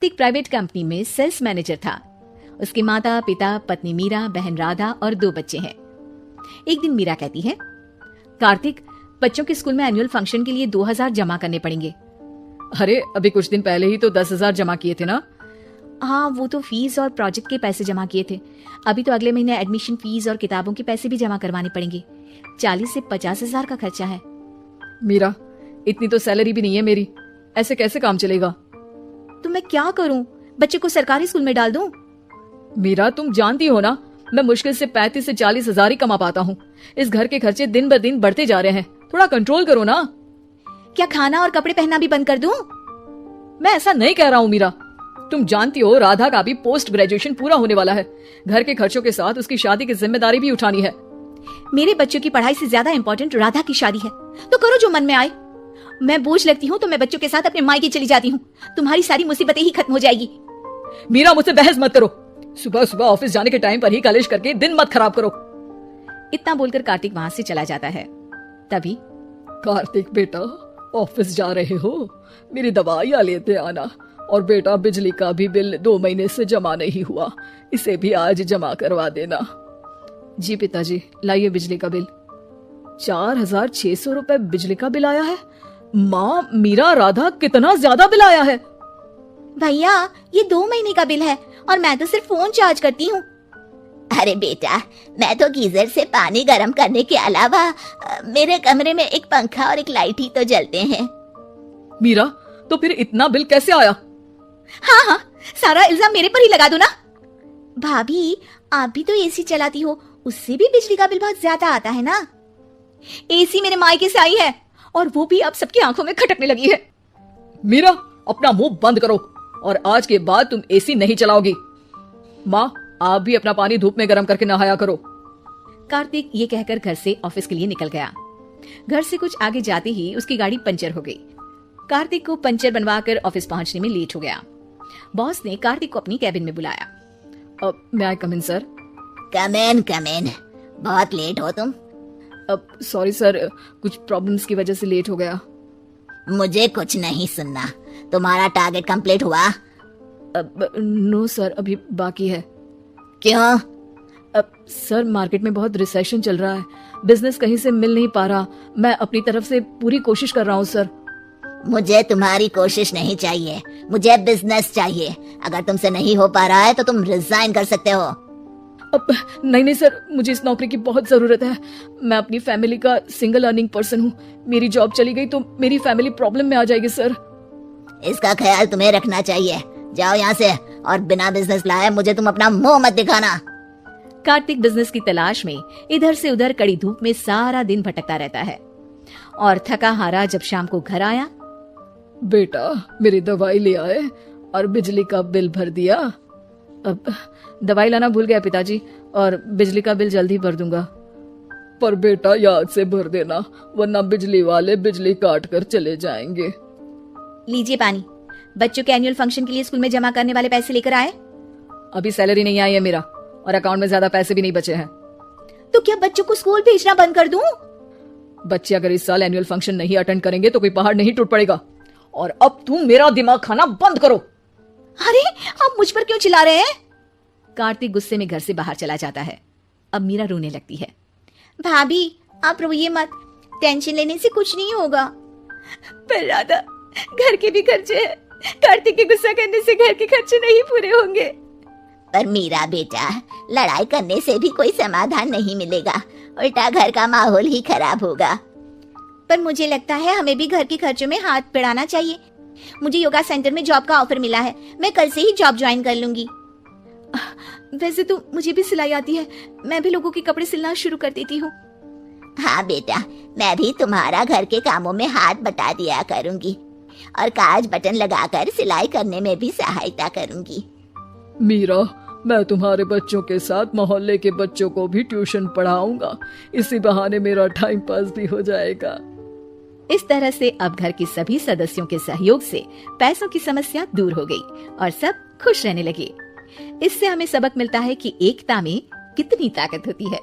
एक private company में sales manager था। उसके माता पिता, पत्नी मीरा, बहन राधा और 2 बच्चे हैं। एक दिन मीरा कहती है, कार्तिक, बच्चों के स्कूल में एनुअल फंक्शन के लिए 2000 जमा करने पड़ेंगे। अरे अभी कुछ दिन पहले ही तो 10,000 जमा किए थे ना। हाँ, वो तो फीस और प्रोजेक्ट के पैसे जमा किए थे। अभी तो अगले महीने एडमिशन फीस और किताबों के पैसे भी जमा करवाने पड़ेंगे। 40 से 50 हजार का खर्चा है। मीरा, इतनी तो सैलरी भी नहीं है मेरी, ऐसे कैसे काम चलेगा? तो मैं क्या करूं? बच्चे को सरकारी स्कूल में डाल दूं? मीरा, तुम जानती हो ना, मैं मुश्किल से 35 से 40 हजार ही कमा पाता हूँ। इस घर के खर्चे दिन ब दिन बढ़ते जा रहे हैं, थोड़ा कंट्रोल करो ना। क्या खाना और कपड़े पहनना भी बंद कर दूं? मैं ऐसा नहीं कह रहा हूँ मीरा। तुम जानती हो राधा का भी पोस्ट ग्रेजुएशन पूरा होने वाला है। घर के खर्चों के साथ उसकी शादी की जिम्मेदारी भी उठानी है। मेरे बच्चों की पढ़ाई से ज्यादा इंपॉर्टेंट राधा की शादी है, तो करो जो मन में आए। मैं बोझ लगती हूँ तो मैं बच्चों के साथ अपने मायके चली जाती हूँ। तुम्हारी सारी मुसीबतें ही खत्म हो जाएगी। मीरा, मुझसे बहस मत करो। सुबह सुबह ऑफिस जाने के टाइम पर ही कलेश करके दिन मत खराब करो। इतना बोलकर कार्तिक वहां से चला जाता है। तभी, कार्तिक बेटा, ऑफिस जा रहे हो? मेरी दवाइयां लेते आना। और बेटा, बिजली का भी बिल 2 महीने से जमा नहीं हुआ, इसे भी आज जमा करवा देना। जी पिताजी, लाइए बिजली का बिल। 4,600 रुपए बिजली का बिल आया है। माँ, मीरा, राधा, कितना ज्यादा बिल आया है। भैया, ये 2 महीने का बिल है और मैं तो सिर्फ फोन चार्ज करती हूँ। अरे बेटा, मैं तो गीजर से पानी गर्म करने के अलावा मेरे कमरे में एक पंखा और एक लाइट ही तो जलते हैं। मीरा, तो फिर इतना बिल कैसे आया? हाँ, सारा इल्जाम मेरे पर ही लगा दो ना। भाभी, आप भी तो एसी चलाती हो, उससे भी बिजली का बिल बहुत ज्यादा आता है ना। एसी मेरे मायके से आई है और वो भी अब सबकी आंखों में खटकने लगी है। मीरा, अपना मुंह बंद करो और आज के बाद तुम एसी नहीं चलाओगी। माँ, आप भी अपना पानी धूप में गर्म करके नहाया करो। कार्तिक ये कहकर घर से ऑफिस के लिए निकल गया। घर से कुछ आगे जाते ही उसकी गाड़ी पंचर हो गई। कार्तिक को पंचर बनवाकर ऑफिस पहुंचने में लेट हो गया। बॉस ने कार्तिक को अपनी कैबिन में बुलाया। मैं आई कम इन सर? कम इन। बहुत लेट हो तुम। सॉरी सर, कुछ प्रॉब्लम्स की वजह से लेट हो गया। मुझे कुछ नहीं सुनना। तुम्हारा टारगेट कंप्लीट हुआ? नो सर, अभी बाकी है। क्यों? सर, मार्केट में बहुत रिसेशन चल रहा है, बिजनेस कहीं से मिल नहीं पा रहा। मैं अपनी तरफ से पूरी कोशिश कर रहा हूँ सर। मुझे तुम्हारी कोशिश नहीं चाहिए, मुझे बिजनेस चाहिए। अगर तुमसे नहीं हो पा रहा है तो तुम रिजाइन कर सकते हो। नहीं सर, मुझे इस नौकरी की बहुत जरूरत है। मैं अपनी फैमिली का सिंगल अर्निंग पर्सन हूँ। मेरी जॉब चली गई तो मेरी फैमिली प्रॉब्लम में आ जाएगी सर। इसका ख्याल तुम्हें रखना चाहिए। जाओ यहाँ से, और बिना बिजनेस लाए मुझे तुम अपना मुंह मत दिखाना। कार्तिक बिजनेस की तलाश में इधर से उधर कड़ी धूप में सारा दिन भटकता रहता है और थका हारा जब शाम को घर आया। बेटा, मेरी दवाई ले आए और बिजली का बिल भर दिया? अब दवाई लाना भूल गया पिताजी, और बिजली का बिल जल्दी भर दूंगा। पर बेटा, याद से भर देना, वरना बिजली वाले बिजली काट कर चले जाएंगे। लीजिए पानी। बच्चों के एनुअल फंक्शन के लिए स्कूल में जमा करने वाले पैसे लेकर आए? अभी सैलरी नहीं आई है मेरा, और अकाउंट में ज्यादा पैसे भी नहीं बचे हैं। तो क्या बच्चों को स्कूल भेजना बंद कर दूं? बच्चे अगर इस साल एनुअल फंक्शन नहीं अटेंड करेंगे तो कोई पहाड़ नहीं टूट पड़ेगा। और अब तुम मेरा दिमाग खाना बंद करो। अरे, आप मुझ पर क्यों चिल्ला रहे हैं? कार्तिक गुस्से में घर से बाहर चला जाता है। अब मीरा रोने लगती है। भाभी, आप रोइए मत, टेंशन लेने से कुछ नहीं होगा। पर राधा, घर के भी खर्चे हैं। कार्तिक के गुस्सा करने से घर के खर्चे नहीं पूरे होंगे। पर मीरा बेटा, लड़ाई करने से भी कोई समाधान नहीं मिलेगा, उल्टा घर का माहौल ही खराब होगा। पर मुझे लगता है हमें भी घर के खर्चों में हाथ बढ़ाना चाहिए। मुझे योगा सेंटर में जॉब का ऑफर मिला है, मैं कल से ही जॉब ज्वाइन कर लूंगी। वैसे तो मुझे भी सिलाई आती है, मैं भी लोगों के कपड़े सिलना शुरू कर देती हूँ। हाँ बेटा, मैं भी तुम्हारा घर के कामों में हाथ बटा दिया करूंगी और काज बटन लगाकर सिलाई करने में भी सहायता करूंगी। मीरा, मैं तुम्हारे बच्चों के साथ मोहल्ले के बच्चों को भी ट्यूशन पढ़ाऊंगा। इसी बहाने मेरा टाइम पास भी हो जाएगा। इस तरह से अब घर के सभी सदस्यों के सहयोग से पैसों की समस्या दूर हो गई और सब खुश रहने लगे। इससे हमें सबक मिलता है कि एकता में कितनी ताकत होती है।